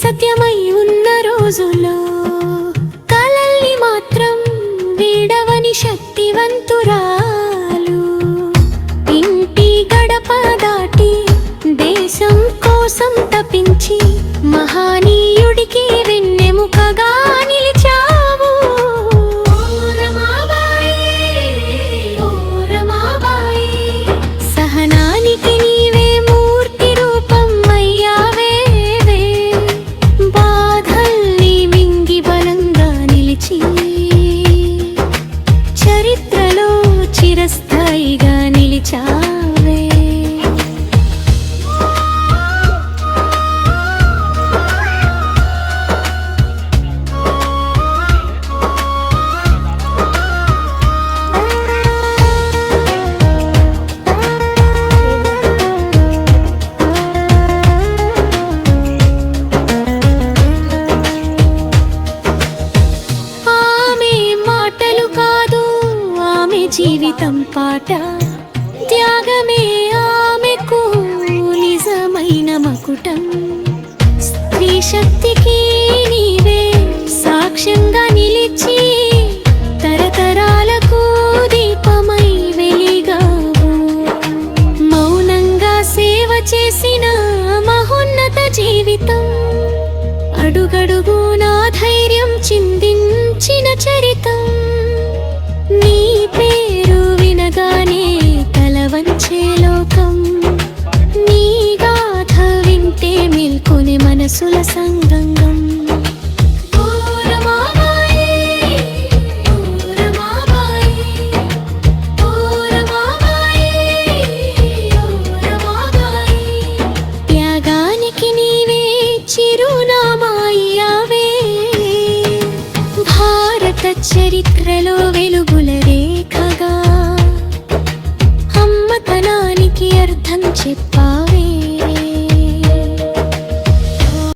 సత్యమై ఉన్న రోజులో కలల్ని మాత్రం వీడవని శక్తివంతురాలు. ఇంటి గడప దాటి దేశం కోసం తపించి మహానీయుడికి వెన్నెముకగా నిలిచావు. సహనానికి నీవే మూర్తి రూపం అయ్యావే. బాధల్ని మింగి బలంగా నిలిచి చరిత్రలో చిరస్థాయిగా నిలిచావే. జీవితం పాట త్యాగమే ఆమెకు నిజమైన మకుటం. స్త్రీ శక్తికి నీవే సాక్ష్యంగా నిలిచి తరతరాలకు దీపమై వెలిగావు. మౌనంగా సేవ చేసిన మహోన్నత జీవితం, అడుగడుగునా ధైర్యం చిందించిన చరితం. నీ పేరు వినగానే తల వంచే లోకం, నీ గాథ వింటే మేల్కొనే మనసుల సంగంగం. త్యాగానికి నీవే చిరునామాయ్యావే. భారత చరిత్రలో వెలుగుల రేఖగా అమ్మతనానికి అర్థం చెప్పావే.